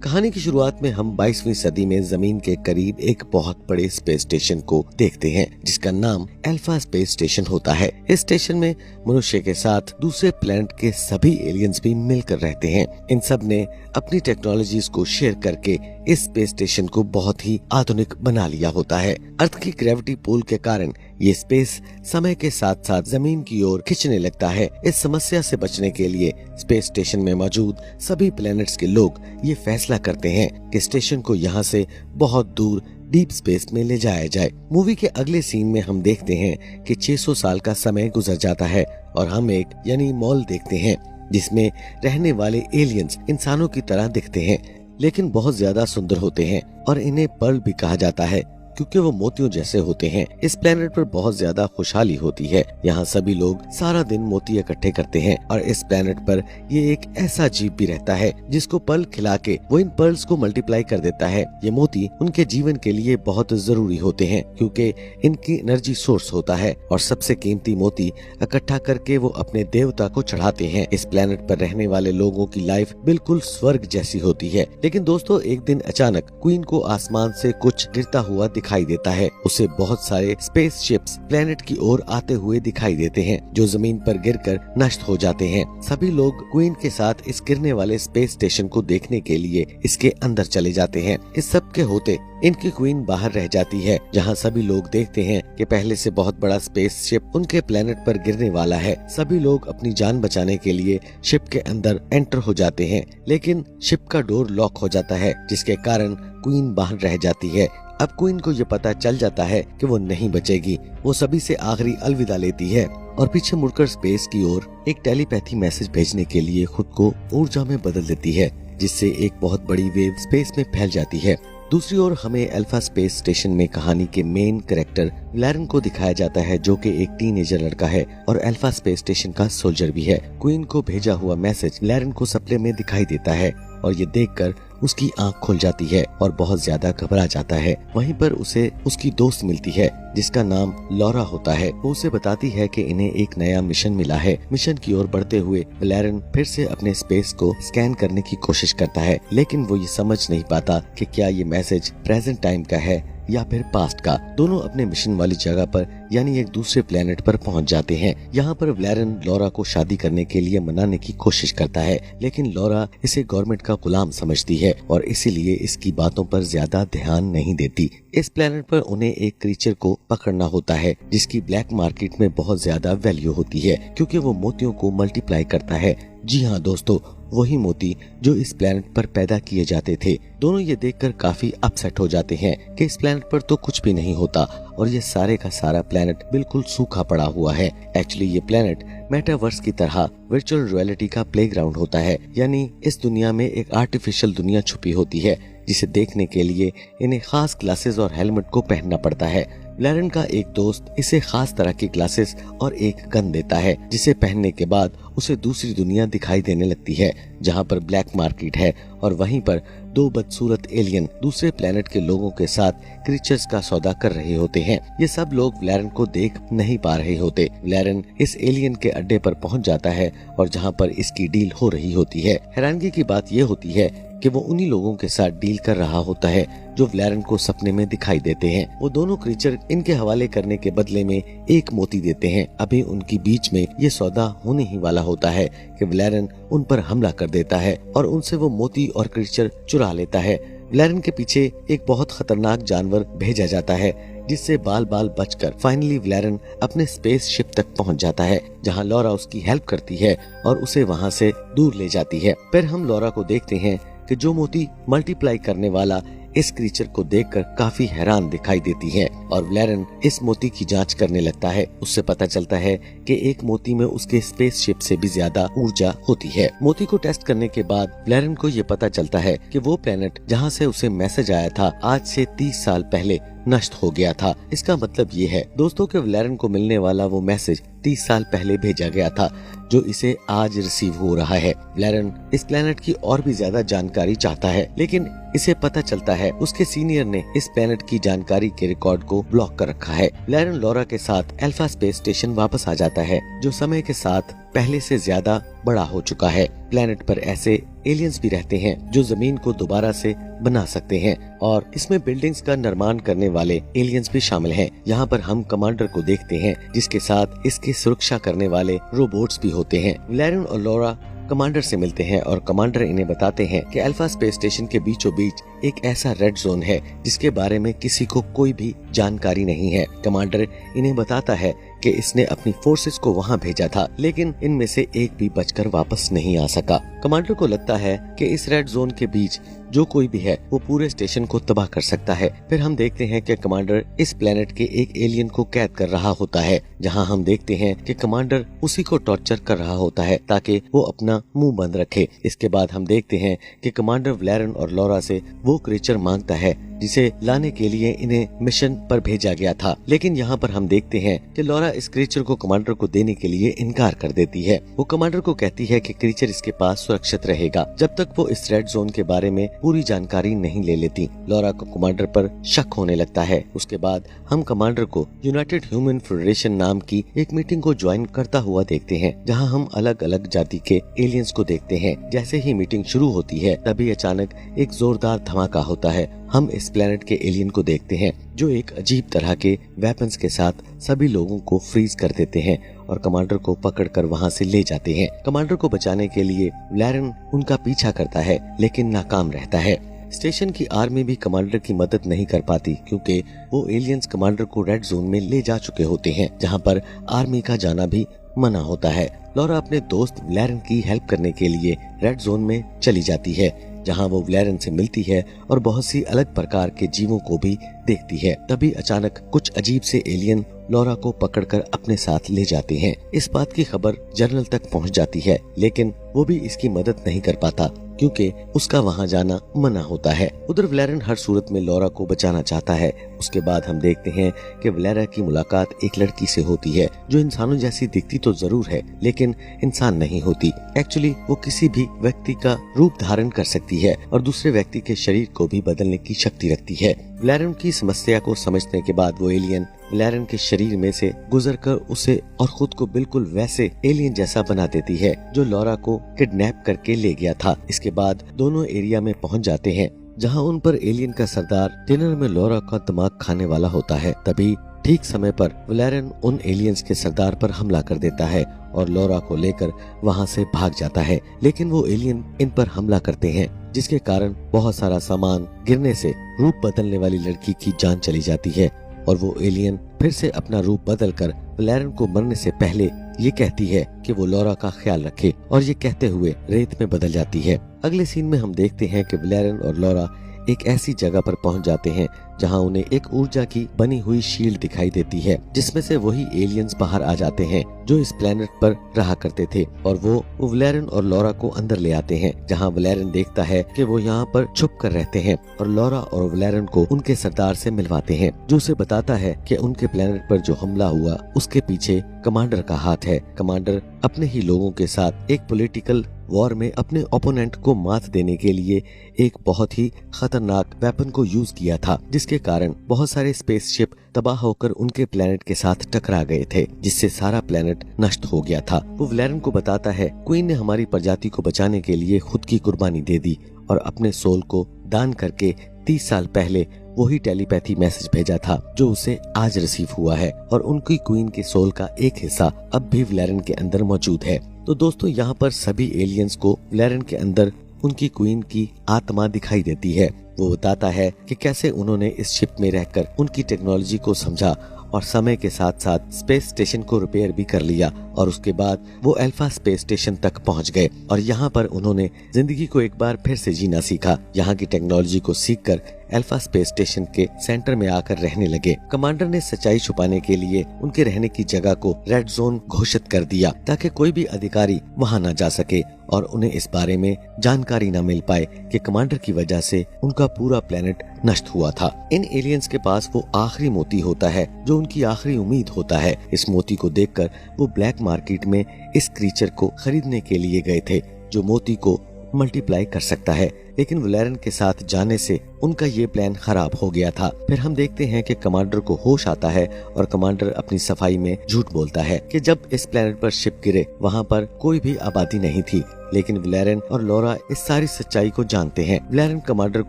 कहानी की शुरुआत में हम 22वीं सदी में जमीन के करीब एक बहुत बड़े स्पेस स्टेशन को देखते हैं जिसका नाम अल्फा स्पेस स्टेशन होता है। इस स्टेशन में मनुष्य के साथ दूसरे प्लेनेट के सभी एलियंस भी मिलकर रहते हैं। इन सब ने अपनी टेक्नोलॉजीज को शेयर करके इस स्पेस स्टेशन को बहुत ही आधुनिक बना लिया होता है। अर्थ की ग्रेविटी पुल के कारण ये स्पेस समय के साथ साथ जमीन की ओर खिंचने लगता है। इस समस्या से बचने के लिए स्पेस स्टेशन में मौजूद सभी प्लैनेट्स के लोग ये फैसला करते हैं कि स्टेशन को यहाँ से बहुत दूर डीप स्पेस में ले जाया जाए। मूवी के अगले सीन में हम देखते हैं कि 600 साल का समय गुजर जाता है और हम एक यानी मॉल देखते हैं जिसमें रहने वाले एलियंस इंसानों की तरह दिखते हैं लेकिन बहुत ज्यादा सुंदर होते हैं और इन्हें पर्ल भी कहा जाता है क्योंकि वो मोतियों जैसे होते हैं। इस प्लेनेट पर बहुत ज्यादा खुशहाली होती है। यहाँ सभी लोग सारा दिन मोती इकट्ठे करते हैं और इस प्लेनेट पर ये एक ऐसा जीव भी रहता है जिसको पर्ल खिला के वो इन पर्ल्स को मल्टीप्लाई कर देता है। ये मोती उनके जीवन के लिए बहुत जरूरी होते हैं क्योंकि इनकी एनर्जी सोर्स होता है और सबसे कीमती मोती इकट्ठा करके वो अपने देवता को चढ़ाते हैं। इस प्लेनेट पर रहने वाले लोगों की लाइफ बिल्कुल स्वर्ग जैसी होती है। लेकिन दोस्तों एक दिन अचानक क्वीन को आसमान से कुछ गिरता हुआ दिखाई देता है। उसे बहुत सारे स्पेस शिप्स प्लेनेट की ओर आते हुए दिखाई देते हैं जो जमीन पर गिरकर नष्ट हो जाते हैं। सभी लोग क्वीन के साथ इस गिरने वाले स्पेस स्टेशन को देखने के लिए इसके अंदर चले जाते हैं। इस सब के होते इनकी क्वीन बाहर रह जाती है जहां सभी लोग देखते हैं कि पहले से बहुत बड़ा स्पेस शिप उनके प्लेनेट पर गिरने वाला है। सभी लोग अपनी जान बचाने के लिए शिप के अंदर एंटर हो जाते हैं लेकिन शिप का डोर लॉक हो जाता है जिसके कारण क्वीन बाहर रह जाती है। अब क्वीन को ये पता चल जाता है कि वो नहीं बचेगी। वो सभी से आखिरी अलविदा लेती है और पीछे मुड़कर स्पेस की ओर एक टेलीपैथी मैसेज भेजने के लिए खुद को ऊर्जा में बदल देती है जिससे एक बहुत बड़ी वेव स्पेस में फैल जाती है। दूसरी ओर हमें अल्फा स्पेस स्टेशन में कहानी के मेन कैरेक्टर व्लेरन को दिखाया जाता है जो कि एक टीनेजर लड़का है और अल्फा स्पेस स्टेशन का सोल्जर भी है। क्वीन को भेजा हुआ मैसेज व्लेरन को सपने में दिखाई देता है और ये देखकर उसकी आंख खुल जाती है और बहुत ज्यादा घबरा जाता है। वहीं पर उसे उसकी दोस्त मिलती है जिसका नाम लॉरा होता है। वो उसे बताती है कि इन्हें एक नया मिशन मिला है। मिशन की ओर बढ़ते हुए व्लेरन फिर से अपने स्पेस को स्कैन करने की कोशिश करता है लेकिन वो ये समझ नहीं पाता कि क्या ये मैसेज प्रेजेंट टाइम का है या फिर पास्ट का। दोनों अपने मिशन वाली जगह पर यानी एक दूसरे प्लेनेट पर पहुंच जाते हैं। यहाँ पर व्लेरन लॉरा को शादी करने के लिए मनाने की कोशिश करता है लेकिन लॉरा इसे गवर्नमेंट का गुलाम समझती है और इसीलिए इसकी बातों पर ज्यादा ध्यान नहीं देती। इस प्लेनेट पर उन्हें एक क्रीचर को पकड़ना होता है जिसकी ब्लैक मार्केट में बहुत ज्यादा वैल्यू होती है क्योंकि वो मोतियों को मल्टीप्लाई करता है। जी हाँ दोस्तों, वही मोती जो इस प्लेनेट पर पैदा किए जाते थे। दोनों ये देखकर काफी अपसेट हो जाते हैं कि इस प्लेनेट पर तो कुछ भी नहीं होता और ये सारे का सारा प्लेनेट बिल्कुल सूखा पड़ा हुआ है। एक्चुअली ये प्लेनेट मेटावर्स की तरह वर्चुअल रियलिटी का प्लेग्राउंड होता है यानी इस दुनिया में एक आर्टिफिशियल दुनिया छुपी होती है जिसे देखने के लिए इन्हें खास ग्लासेस और हेलमेट को पहनना पड़ता है। व्लेरन का एक दोस्त इसे खास तरह की ग्लासेस और एक गन देता है जिसे पहनने के बाद उसे दूसरी दुनिया दिखाई देने लगती है जहां पर ब्लैक मार्केट है और वहीं पर दो बदसूरत एलियन दूसरे प्लेनेट के लोगों के साथ क्रीचर्स का सौदा कर रहे होते हैं। ये सब लोग व्लेरन को देख नहीं पा रहे होते। व्लेरन इस एलियन के अड्डे पर पहुंच जाता है और जहां पर इसकी डील हो रही होती है। हैरानगी की बात ये होती है कि वो उन्हीं लोगों के साथ डील कर रहा होता है जो व्लेरन को सपने में दिखाई देते हैं। वो दोनों क्रीचर इनके हवाले करने के बदले में एक मोती देते हैं। अभी उनकी बीच में ये सौदा होने ही वाला होता है कि व्लेरन उन पर हमला कर देता है और उनसे वो मोती और क्रीचर चुरा लेता है। व्लेरन के पीछे एक बहुत खतरनाक जानवर भेजा जाता है जिससे बाल बाल बचकर फाइनली व्लेरन अपने स्पेस शिप तक पहुंच जाता है जहां लॉरा उसकी हेल्प करती है और उसे वहां से दूर ले जाती है। फिर हम लॉरा को देखते हैं कि जो मोती मल्टीप्लाई करने वाला इस क्रीचर को देखकर काफी हैरान दिखाई देती है और व्लेरन इस मोती की जांच करने लगता है। उससे पता चलता है कि एक मोती में उसके स्पेसशिप से भी ज्यादा ऊर्जा होती है। मोती को टेस्ट करने के बाद व्लेरन को ये पता चलता है कि वो प्लेनेट जहां से उसे मैसेज आया था आज से 30 साल पहले नष्ट हो गया था। इसका मतलब ये है दोस्तों कि व्लेरन को मिलने वाला वो मैसेज 30 साल पहले भेजा गया था जो इसे आज रिसीव हो रहा है। व्लेरन इस प्लेनेट की और भी ज्यादा जानकारी चाहता है लेकिन इसे पता चलता है उसके सीनियर ने इस प्लेनेट की जानकारी के रिकॉर्ड को ब्लॉक कर रखा है। व्लेरन लॉरा के साथ अल्फा स्पेस स्टेशन वापस आ जाता है जो समय के साथ पहले से ज्यादा बड़ा हो चुका है। प्लेनेट पर ऐसे एलियंस भी रहते हैं जो जमीन को दोबारा से बना सकते हैं और इसमें बिल्डिंग्स का निर्माण करने वाले एलियंस भी शामिल हैं। यहाँ पर हम कमांडर को देखते हैं जिसके साथ इसकी सुरक्षा करने वाले रोबोट्स भी होते हैं। वैलेरियन और लॉरा कमांडर से मिलते हैं और कमांडर इन्हें बताते हैं कि अल्फा स्पेस स्टेशन के बीचों बीच एक ऐसा रेड जोन है जिसके बारे में किसी को कोई भी जानकारी नहीं है। कमांडर इन्हें बताता है कि इसने अपनी फोर्सेस को वहां भेजा था, लेकिन इनमें से एक भी बचकर वापस नहीं आ सका। कमांडर को लगता है कि इस रेड जोन के बीच जो कोई भी है वो पूरे स्टेशन को तबाह कर सकता है। फिर हम देखते हैं कि कमांडर इस प्लेनेट के एक एलियन को कैद कर रहा होता है, जहां हम देखते हैं कि कमांडर उसी को टॉर्चर कर रहा होता है ताकि वो अपना मुंह बंद रखे। इसके बाद हम देखते हैं कि कमांडर वैलेरियन और लॉरा से वो क्रीचर मांगता है जिसे लाने के लिए इन्हें मिशन पर भेजा गया था, लेकिन यहाँ पर हम देखते हैं कि लॉरा इस क्रीचर को कमांडर को देने के लिए इनकार कर देती है। वो कमांडर को कहती है कि क्रीचर इसके पास सुरक्षित रहेगा जब तक वो इस रेड जोन के बारे में पूरी जानकारी नहीं ले लेती। लॉरा को कमांडर पर शक होने लगता है। उसके बाद हम कमांडर को यूनाइटेड ह्यूमन फेडरेशन नाम की एक मीटिंग को ज्वाइन करता हुआ देखते हैं, जहाँ हम अलग अलग जाति के एलियंस को देखते हैं। जैसे ही मीटिंग शुरू होती है तभी अचानक एक जोरदार धमाका होता है। हम इस प्लेनेट के एलियन को देखते हैं जो एक अजीब तरह के वेपन्स के साथ सभी लोगों को फ्रीज कर देते हैं और कमांडर को पकड़कर वहां से ले जाते हैं। कमांडर को बचाने के लिए वैलेरियन उनका पीछा करता है लेकिन नाकाम रहता है। स्टेशन की आर्मी भी कमांडर की मदद नहीं कर पाती क्योंकि वो एलियंस कमांडर को रेड जोन में ले जा चुके होते हैं, जहां पर आर्मी का जाना भी मना होता है। लॉरा अपने दोस्त वैलेरियन की हेल्प करने के लिए रेड जोन में चली जाती है, जहां वो वैलेरियन से मिलती है और बहुत सी अलग प्रकार के जीवों को भी देखती है। तभी अचानक कुछ अजीब से एलियन लॉरा को पकड़कर अपने साथ ले जाते हैं। इस बात की खबर जनरल तक पहुंच जाती है, लेकिन वो भी इसकी मदद नहीं कर पाता क्योंकि उसका वहां जाना मना होता है। उधर वैलेरियन हर सूरत में लॉरा को बचाना चाहता है। उसके बाद हम देखते हैं कि वैलेरिया की मुलाकात एक लड़की से होती है जो इंसानों जैसी दिखती तो जरूर है लेकिन इंसान नहीं होती। एक्चुअली वो किसी भी व्यक्ति का रूप धारण कर सकती है और दूसरे व्यक्ति के शरीर को भी बदलने की शक्ति रखती है। वैलेरियन की समस्या को समझने के बाद वो एलियन वैलेरियन के शरीर में से गुजरकर उसे और खुद को बिल्कुल वैसे एलियन जैसा बना देती है जो लॉरा को किडनैप करके ले गया था। इसके बाद दोनों एरिया में पहुंच जाते हैं जहां उन पर एलियन का सरदार डिनर में लॉरा का दिमाग खाने वाला होता है। तभी ठीक समय पर वैलेरियन उन एलियंस के सरदार पर हमला कर देता है और लॉरा को लेकर वहां से भाग जाता है, लेकिन वो एलियन इन पर हमला करते हैं जिसके कारण बहुत सारा सामान गिरने से रूप बदलने वाली लड़की की जान चली जाती है और वो एलियन फिर से अपना रूप बदलकर वैलेरियन को मरने से पहले ये कहती है कि वो लॉरा का ख्याल रखे और ये कहते हुए रेत में बदल जाती है। अगले सीन में हम देखते हैं कि वैलेरियन और लॉरा एक ऐसी जगह पर पहुंच जाते हैं जहां उन्हें एक ऊर्जा की बनी हुई शील्ड दिखाई देती है जिसमें से वही एलियंस बाहर आ जाते हैं जो इस प्लेनेट पर रहा करते थे और वो वैलेरियन और लॉरा को अंदर ले आते हैं, जहां वैलेरियन देखता है कि वो यहाँ पर छुप कर रहते हैं और लॉरा और वैलेरियन को उनके सरदार से मिलवाते हैं जो उसे बताता है कि उनके प्लेनेट पर जो हमला हुआ उसके पीछे कमांडर का हाथ है। कमांडर अपने ही लोगों के साथ एक पॉलिटिकल वॉर में अपने ओपोनेंट को मात देने के लिए एक बहुत ही खतरनाक वेपन को यूज किया था जिसके कारण बहुत सारे स्पेसशिप तबाह होकर उनके प्लेनेट के साथ टकरा गए थे जिससे सारा प्लेनेट नष्ट हो गया था। वो वैलेरियन को बताता है क्वीन ने हमारी प्रजाति को बचाने के लिए खुद की कुर्बानी दे दी और अपने सोल को दान करके 30 साल पहले वही टेलीपैथी मैसेज भेजा था जो उसे आज रिसीव हुआ है और उनकी क्वीन के सोल का एक हिस्सा अब भी वैलेरियन के अंदर मौजूद है। तो दोस्तों यहाँ पर सभी एलियंस को वैलेरियन के अंदर उनकी क्वीन की आत्मा दिखाई देती है। वो बताता है कि कैसे उन्होंने इस शिप में रहकर उनकी टेक्नोलॉजी को समझा और समय के साथ साथ स्पेस स्टेशन को रिपेयर भी कर लिया और उसके बाद वो अल्फा स्पेस स्टेशन तक पहुंच गए और यहाँ पर उन्होंने जिंदगी को एक बार फिर से जीना सीखा। यहाँ की टेक्नोलॉजी को सीखकर अल्फा स्पेस स्टेशन के सेंटर में आकर रहने लगे। कमांडर ने सच्चाई छुपाने के लिए उनके रहने की जगह को रेड जोन घोषित कर दिया ताकि कोई भी अधिकारी वहां न जा सके और उन्हें इस बारे में जानकारी न मिल पाए कि कमांडर की वजह से उनका पूरा प्लेनेट नष्ट हुआ था। इन एलियंस के पास वो आखिरी मोती होता है जो उनकी आखिरी उम्मीद होता है। इस मोती को देखकर वो ब्लैक मार्केट में इस क्रीचर को खरीदने के लिए गए थे जो मोती को मल्टीप्लाई कर सकता है। लेकिन वलेरन के साथ जाने से उनका ये प्लान खराब हो गया था। फिर हम देखते हैं कि कमांडर को होश आता है और कमांडर अपनी सफाई में झूठ बोलता है कि जब इस प्लेनेट पर शिप गिरे वहाँ पर कोई भी आबादी नहीं थी। लेकिन वलेरन और लॉरा इस सारी सच्चाई को जानते हैं। वलेरन कमांडर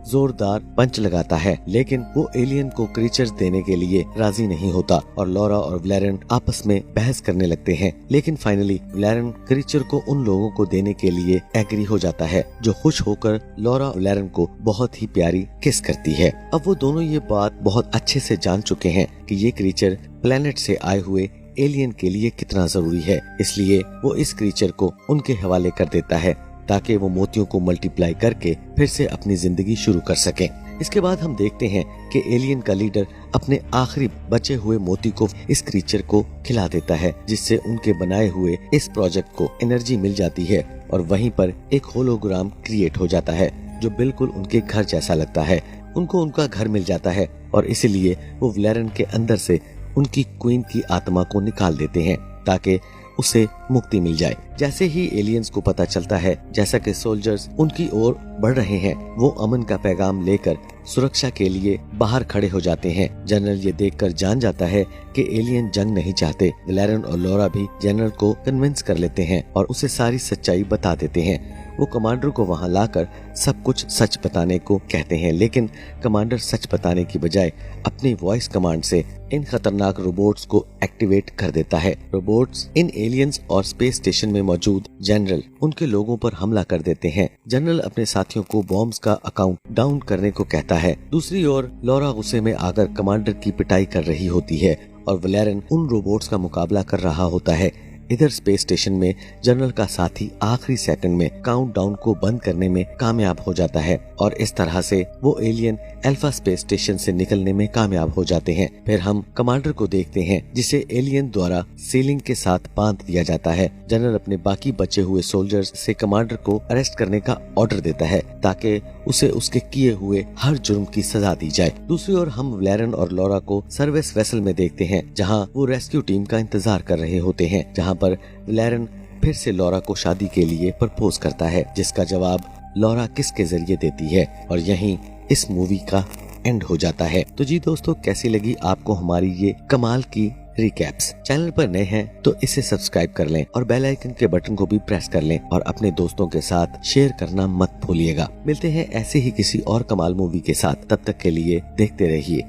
जोरदार पंच लगाता है, लेकिन वो एलियन को क्रीचर्स देने के लिए राजी नहीं होता और लॉरा और वलेरन आपस में बहस करने लगते हैं। लेकिन फाइनली वलेरन क्रीचर को उन लोगों को देने के लिए एग्री हो जाता है, जो खुश होकर लॉरा वलेरन को बहुत ही प्यारी किस करती है। अब वो दोनों ये बात बहुत अच्छे से जान चुके हैं कि ये क्रीचर प्लेनेट से आए हुए एलियन के लिए कितना जरूरी है, इसलिए वो इस क्रीचर को उनके हवाले कर देता है ताकि वो मोतियों को मल्टीप्लाई करके फिर से अपनी जिंदगी शुरू कर सके। इसके बाद हम देखते हैं कि एलियन का लीडर अपने आखिरी बचे हुए मोती को इस क्रीचर को खिला देता है, जिससे उनके बनाए हुए इस प्रोजेक्ट को एनर्जी मिल जाती है और वहीं पर एक होलोग्राम क्रिएट हो जाता है जो बिल्कुल उनके घर जैसा लगता है। उनको उनका घर मिल जाता है और इसीलिए वो वलेरन के अंदर से उनकी क्वीन की आत्मा को निकाल देते हैं ताकि उसे मुक्ति मिल जाए। जैसे ही एलियंस को पता चलता है जैसा कि सोल्जर्स उनकी ओर बढ़ रहे हैं, वो अमन का पैगाम लेकर सुरक्षा के लिए बाहर खड़े हो जाते हैं। जनरल ये देखकर जान जाता है कि एलियन जंग नहीं चाहते। वलेरन और लॉरा भी जनरल को कन्विंस कर लेते हैं और उसे सारी सच्चाई बता देते हैं। वो कमांडर को वहां लाकर सब कुछ सच बताने को कहते हैं, लेकिन कमांडर सच बताने की बजाय अपनी वॉइस कमांड से इन खतरनाक रोबोट्स को एक्टिवेट कर देता है। रोबोट्स इन एलियंस और स्पेस स्टेशन में मौजूद जनरल उनके लोगों पर हमला कर देते हैं। जनरल अपने साथियों को बॉम्ब्स का अकाउंट डाउन करने को कहता है। दूसरी ओर लॉरा गुस्से में आकर कमांडर की पिटाई कर रही होती है और वलेरन उन रोबोट्स का मुकाबला कर रहा होता है। इधर स्पेस स्टेशन में जनरल का साथी आखिरी सेकंड में काउंटडाउन को बंद करने में कामयाब हो जाता है और इस तरह से वो एलियन अल्फा स्पेस स्टेशन से निकलने में कामयाब हो जाते हैं। फिर हम कमांडर को देखते हैं जिसे एलियन द्वारा सीलिंग के साथ बांध दिया जाता है। जनरल अपने बाकी बचे हुए सोल्जर्स से कमांडर को अरेस्ट करने का ऑर्डर देता है ताकि उसे उसके किए हुए हर जुर्म की सजा दी जाए। दूसरी ओर हम वलेरन और लॉरा को सर्विस वेसल में देखते हैं जहाँ वो रेस्क्यू टीम का इंतजार कर रहे होते हैं, जहाँ पर वलेरन फिर से लॉरा को शादी के लिए प्रपोज करता है, जिसका जवाब लॉरा किस के जरिए देती है और यहीं इस मूवी का एंड हो जाता है। तो जी दोस्तों, कैसी लगी आपको हमारी ये कमाल की रिकैप्स? चैनल पर नए हैं तो इसे सब्सक्राइब कर लें और बेल आइकन के बटन को भी प्रेस कर लें और अपने दोस्तों के साथ शेयर करना मत भूलिएगा। मिलते हैं ऐसे ही किसी और कमाल मूवी के साथ, तब तक के लिए देखते रहिए।